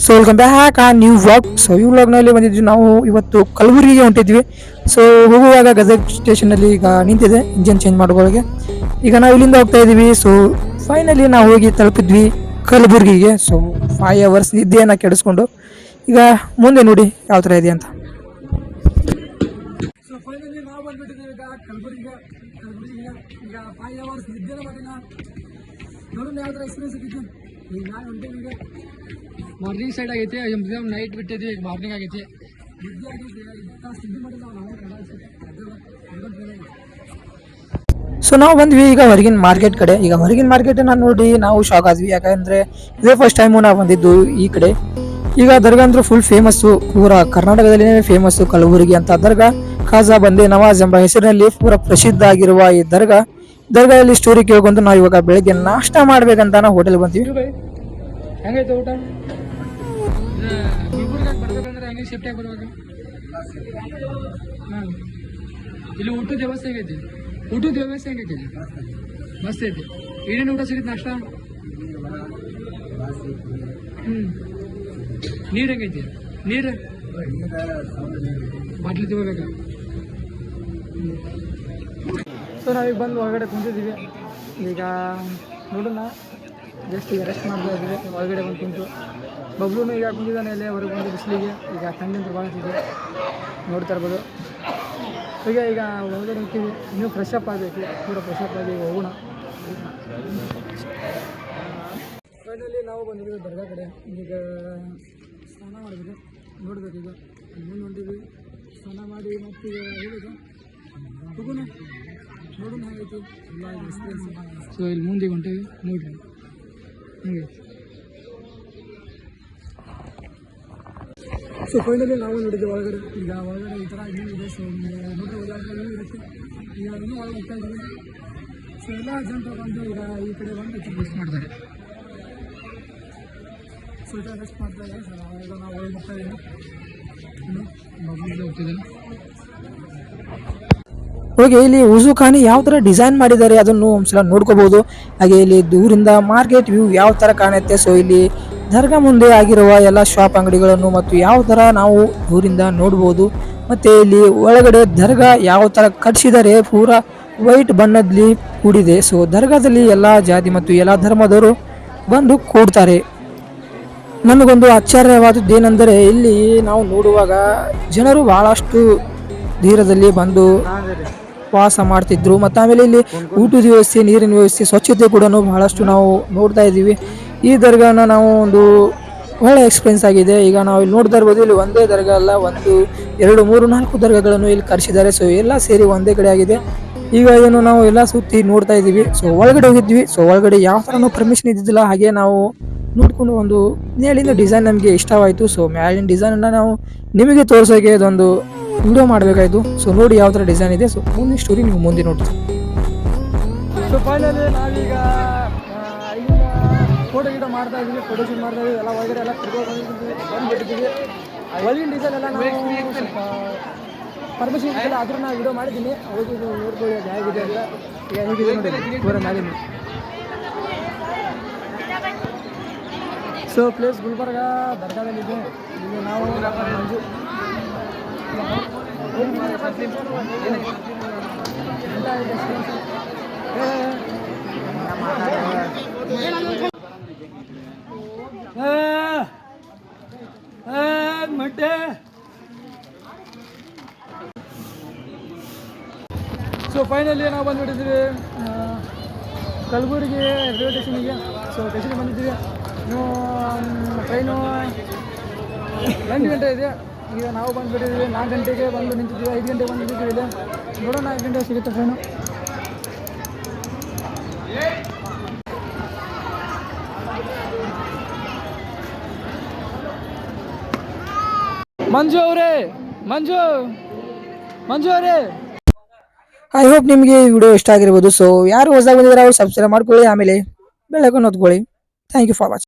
So welcome back ಆ new vlog. So ಈ ವ್ಲಾಗ್ನಲ್ಲಿ ಬಂದಿದ್ವಿ ನಾವು ಇವತ್ತು ಕಲಬುರಗಿಗೆ ಹೊಂಟಿದ್ವಿ. ಸೊ ಹೋಗುವಾಗ ಗದಗ ಸ್ಟೇಷನಲ್ಲಿ ಈಗ ನಿಂತಿದೆ ಇಂಜಿನ್ ಚೇಂಜ್ ಮಾಡೋಗಳಿಗೆ. ಈಗ ನಾವು ಇಲ್ಲಿಂದ ಹೋಗ್ತಾ ಇದೀವಿ. ಸೊ ಫೈನಲಿ ನಾವು ಹೋಗಿ ತಲುಪಿದ್ವಿ ಕಲಬುರಗಿಗೆ. ಸೊ 5 hours ನಿದ್ದೆಯನ್ನು ಕೆಡಿಸ್ಕೊಂಡು ಈಗ ಮುಂದೆ ನೋಡಿ ಯಾವ ಥರ ಇದೆ ಅಂತ. ಸೊ ಫೈನಲಿ ನಾವು ಬಂದ್ಬಿಟ್ಟಿದ್ದೀವಿ ಈಗ ಕಲಬುರಗಿಗೆ. ಈಗ 5 hours ನಿದ್ದೆನ ಮಾಡಿನ ನೋಡೋಣ ಯಾವ ಥರ ಎಕ್ಸ್ಪೀರಿಯನ್ಸ್ ಇದ್ದಿದ್ದು. ಈಗ ನಾನು ಹೊಂಟೇವಿ. ಈಗ ಮಾರ್ನಿಂಗ್ ಸೈಡ್ ಆಗೈತೆ, ನೈಟ್ ಬಿಟ್ಟಿದ್ವಿ, ಈಗ ಮಾರ್ನಿಂಗ್ ಆಗೈತಿ. ಸೊ ನಾವು ಬಂದ್ವಿ ಈಗ ಹೊರಗಿನ ಮಾರ್ಕೆಟ್ ಕಡೆ. ಈಗ ಹೊರಗಿನ ಮಾರ್ಕೆಟನ್ನು ನೋಡಿ ನಾವು ಶಾಕ್ ಆದ್ವಿ, ಯಾಕಂದ್ರೆ ಇದೇ ಫಸ್ಟ್ ಟೈಮು ನಾವು ಬಂದಿದ್ದು ಈ ಕಡೆ. ಈಗ ದರ್ಗಾ ಅಂದ್ರೆ ಫುಲ್ ಫೇಮಸ್ಸು, ಪೂರಾ ಕರ್ನಾಟಕದಲ್ಲಿ ಫೇಮಸ್ಸು ಕಲಬುರಗಿ ಅಂತ ದರ್ಗಾ. ಖಾಜಾ ಬಂದೆ ನವಾಜ್ ಎಂಬ ಹೆಸರಿನಲ್ಲಿ ಪೂರ ಪ್ರಸಿದ್ಧ ಆಗಿರುವ ಈ ದರ್ಗಾದಲ್ಲಿ ಸ್ಟೋರಿ ಕೇಳ್ಕೊಂಡು ನಾವು ಇವಾಗ ಬೆಳಗ್ಗೆ ನಾಷ್ಟ ಮಾಡ್ಬೇಕಂತ ನಾವು ಹೋಟೆಲ್ ಬಂತೀವಿ. ಹೆಂಗೈತೆ ಊಟ? ಗುಲ್ಬರ್ಗಾಗ ಬರ್ಬೇಕಂದ್ರೆ ಹೆಂಗೆ ಶಿಫ್ಟ್ ಆಗಿ ಬರ್ಬೇಕು? ಹಾಂ, ಇಲ್ಲಿ ಊಟದ ವ್ಯವಸ್ಥೆ ಹೆಂಗೈತಿ? ಊಟದ ವ್ಯವಸ್ಥೆ ಹೆಂಗೈತಿ? ಮಸ್ತ್ ಐತಿ. ಏನೇನು ಊಟ ಸಿಗುತ್ತೆ ನಾಷ್ಟ? ನೀರು ಹೆಂಗೈತಿ? ನೀರು ಬಾಟ್ಲಿ ತಗೋಬೇಕಾ? ಸೊ ನಾವೀಗ ಬಂದು ಹೊರಗಡೆ ಕುಂತಿದ್ದೀವಿ. ಈಗ ನೋಡೋಣ, ಜಸ್ಟ್ ಈಗ ರೆಸ್ಟ್ ಮಾಡ್ತಾ ಇದ್ದೀವಿ. ಹೊರಗಡೆ ಬಂದು ಕುಂತು ಬಬ್ಲೂನು ಈಗ ಕುಂತಿದ್ದಾನೆ ಅಲ್ಲೇ ಹೊರಗೆ ಬಂದು ಬಿಸಿಲಿಗೆ. ಈಗ ಥಂಡಿಂದ ಭಾಳ ಇದೆ, ನೋಡ್ತಾ ಇರ್ಬೋದು. ಈಗ ಹೊರಗಡೆ ಹೋಗ್ತೀವಿ, ಇನ್ನೂ ಫ್ರೆಶ್ ಅಪ್ ಆಗಬೇಕು, ಪೂರ ಫ್ರೆಶ್ ಅಪ್ ಆಗಿ ಹೋಗೋಣ. ಫೈನಲಿ ನಾವು ಬಂದಿದ್ದೀವಿ ದರ್ಗಾ ಕಡೆ. ಈಗ ಸ್ನಾನ ಮಾಡಬೇಕು, ನೋಡ್ಬೇಕು. ಈಗ ಮುಂದೆ ಹೊಂಟಿದ್ವಿ, ಸ್ನಾನ ಮಾಡಿ ಮತ್ತೆ ಈಗ ಹೇಳೋದು ಹೋಗೋಣ, ನೋಡೋಣ ಹೇಗೈತಿ ಎಲ್ಲ ಎಕ್ಸ್ಪೀರಿಯನ್ಸ್. ಸೊ ಇಲ್ಲಿ ಮುಂದೆ ಹೊಂಟೇವಿ, ನೋಡ್ರಿ ಹಂಗೆ. ಸೊ ಫೈನಲಿ ನಾವು ನೋಡಿದ್ವಿ ಒಳಗಡೆ. ಈಗ ಒಳಗಡೆ ಈ ಥರ ಇನ್ನೂ ಇದೆ. ಸೊ ನೋಡ್ರಿ ಒಳಗಡೆ ಇರುತ್ತೆ. ಈಗ ಇನ್ನೂ ಒಳಗೆ ಹೋಗ್ತಾ ಇದ್ದೀವಿ. ಸೊ ಎಲ್ಲ ಜನರು ಬಂದು ಈಗ ಈ ಕಡೆ ಬಂದು ರೆಸ್ಟ್ ಮಾಡ್ತಾರೆ. ಸೊ ಈ ಥರ ರೆಸ್ಟ್ ಮಾಡ್ತಾ ಇದ್ದಾರೆ. ಸೊ ನಾವು ಒಳಗೆ ಹೋಗ್ತಾ ಇದ್ದೀವಿ. ಇನ್ನು ಮಗುಗೆ ಹೋಗ್ತಿದ್ದಾನೆ. ಹೋಗಿ ಇಲ್ಲಿ ಉಜು ಖಾನಿ ಯಾವ ಥರ ಡಿಸೈನ್ ಮಾಡಿದ್ದಾರೆ ಅದನ್ನು ಒಂದ್ಸಲ ನೋಡ್ಕೋಬಹುದು. ಹಾಗೆ ಇಲ್ಲಿ ದೂರಿಂದ ಮಾರ್ಕೆಟ್ ವ್ಯೂ ಯಾವ ಥರ ಕಾಣುತ್ತೆ. ಸೊ ಇಲ್ಲಿ ದರ್ಗಾ ಮುಂದೆ ಆಗಿರುವ ಎಲ್ಲ ಶಾಪ್ ಅಂಗಡಿಗಳನ್ನು ಮತ್ತು ಯಾವ ಥರ ನಾವು ದೂರಿಂದ ನೋಡ್ಬೋದು. ಮತ್ತು ಇಲ್ಲಿ ಒಳಗಡೆ ದರ್ಗಾ ಯಾವ ಥರ ಕಟ್ಸಿದ್ದಾರೆ, ಪೂರಾ ವೈಟ್ ಬಣ್ಣದಲ್ಲಿ ಕೂಡಿದೆ. ಸೊ ದರ್ಗಾದಲ್ಲಿ ಎಲ್ಲ ಜಾತಿ ಮತ್ತು ಎಲ್ಲ ಧರ್ಮದವರು ಬಂದು ಕೂಡ್ತಾರೆ. ನಮಗೊಂದು ಆಶ್ಚರ್ಯವಾದದ್ದೇನೆಂದರೆ ಇಲ್ಲಿ ನಾವು ನೋಡುವಾಗ ಜನರು ಬಹಳಷ್ಟು ದೂರದಲ್ಲಿ ಬಂದು ವಾಸ ಮಾಡ್ತಿದ್ರು. ಮತ್ತು ಆಮೇಲೆ ಇಲ್ಲಿ ಊಟದ ವ್ಯವಸ್ಥೆ, ನೀರಿನ ವ್ಯವಸ್ಥೆ, ಸ್ವಚ್ಛತೆ ಕೂಡ ಬಹಳಷ್ಟು ನಾವು ನೋಡ್ತಾ ಇದ್ದೀವಿ. ಈ ದರ್ಗಾನ ನಾವು ಒಂದು ಒಳ್ಳೆ ಎಕ್ಸ್ಪೀರಿಯನ್ಸ್ ಆಗಿದೆ. ಈಗ ನಾವು ಇಲ್ಲಿ ನೋಡ್ತಾ ಇರ್ಬೋದು, ಇಲ್ಲಿ ಒಂದೇ ದರ್ಗಾ ಅಲ್ಲ, 1 2 3 4 ದರ್ಗಾಗಳನ್ನು ಇಲ್ಲಿ ಕರೆಸಿದ್ದಾರೆ. ಸೊ ಎಲ್ಲ ಸೇರಿ ಒಂದೇ ಕಡೆ ಆಗಿದೆ. ಈಗ ಏನು ನಾವು ಎಲ್ಲ ಸುತ್ತಿ ನೋಡ್ತಾ ಇದ್ದೀವಿ. ಸೊ ಒಳಗಡೆ ಹೋಗಿದ್ವಿ. ಸೊ ಒಳಗಡೆ ಯಾವ ಥರನೂ ಪರ್ಮಿಷನ್ ಇದ್ದಿದ್ದಿಲ್ಲ. ಹಾಗೆ ನಾವು ನೋಡಿಕೊಂಡು ಒಂದು ಮೇಲಿಂದ ಡಿಸೈನ್ ನಮಗೆ ಇಷ್ಟವಾಯಿತು. ಸೊ ಮೇಲಿನ ಡಿಸೈನನ್ನು ನಾವು ನಿಮಗೆ ತೋರಿಸೋಕೆ ಇದೊಂದು ವಿಡಿಯೋ ಮಾಡಬೇಕಾಯ್ತು. ಸೊ ನೋಡಿ ಯಾವ ಥರ ಡಿಸೈನ್ ಇದೆ. ಸೊ ಮುಂದಿನ ಸ್ಟೋರಿ ನೀವು ಮುಂದೆ ನೋಡ್ತೀವಿ. ಸೊ ಫೈನಲಿ ನಾವೀಗ ಫೋಟೋ ಗೀಟೋ ಮಾಡ್ತಾ ಇದ್ದೀವಿ, ಫೋಟೋ ಶೂಟ್ ಮಾಡ್ತಾ ಇದ್ದೀವಿ. ಎಲ್ಲ ಒಳಗಡೆ ಎಲ್ಲ ಬಂದುಬಿಟ್ಟಿದ್ದೀವಿ. ಒಳಗಿನ ಡಿಸೈನ್ ಎಲ್ಲ ನಾವು ಸ್ವಲ್ಪ ಪರ್ಮಿಷನ್ ಇದ್ದಿಲ್ಲ, ಆದರೂ ನಾನು ವಿಡಿಯೋ ಮಾಡಿದ್ದೀನಿ. ಹೋಗಿ ನೋಡ್ಕೊಳ್ಳಿ ಅದು ಹೇಗಿದೆ ಅಂತ. ಈಗ ಹೇಗಿದೆ ನೋಡಿ, ಪೂರ ಮಾಡಿದ್ದೀನಿ. ಸೊ ಪ್ಲೇಸ್ ಗುಲ್ಬರ್ಗ ದರ್ಗಾದಲ್ಲಿದೆ. ಈಗ ನಾವು ಮಂಜು ಮಟ್ಟೆ. ಸೊ ಫೈನಲಿ ನಾವು ಬಂದುಬಿಟ್ಟಿದ್ದೀವಿ ಕಲಬುರಗಿ ರೈಲ್ವೆ ಸ್ಟೇಷನಿಗೆ. ಸೊ ಸ್ಟೇಷನ್ಗೆ ಬಂದಿದ್ದೀವಿ. ಇನ್ನು ಟ್ರೈನು 8 ಗಂಟೆ ಇದೆ. ಈಗ ನಾವು ಬಂದುಬಿಟ್ಟಿದ್ದೀವಿ. 4 ಗಂಟೆಗೆ ಬಂದು ನಿಂತಿದ್ದೀವಿ, 5 ಗಂಟೆಗೆ ಬಂದು ನಿಂತಿದ್ದೀವಿ. ಇದೆ ನೋಡೋಣ 5 ಗಂಟೆಗೆ ಸಿಗುತ್ತೆ ಟ್ರೈನು. ಮಂಜು ಅವರೇ, ಮಂಜು ಅವರೇ, ಐ ಹೋಪ್ ನಿಮಗೆ ಈ ವಿಡಿಯೋ ಇಷ್ಟ ಆಗಿರ್ಬೋದು. ಸೊ ಯಾರು ಹೊಸದಾಗಿ ಬಂದಿದ್ದಾರೆ ಅವರು ಸಬ್ಸ್ಕ್ರೈಬ್ ಮಾಡ್ಕೊಳ್ಳಿ, ಆಮೇಲೆ ಬೆಳಕು ಹೊತ್ಕೊಳ್ಳಿ. Thank you for watching.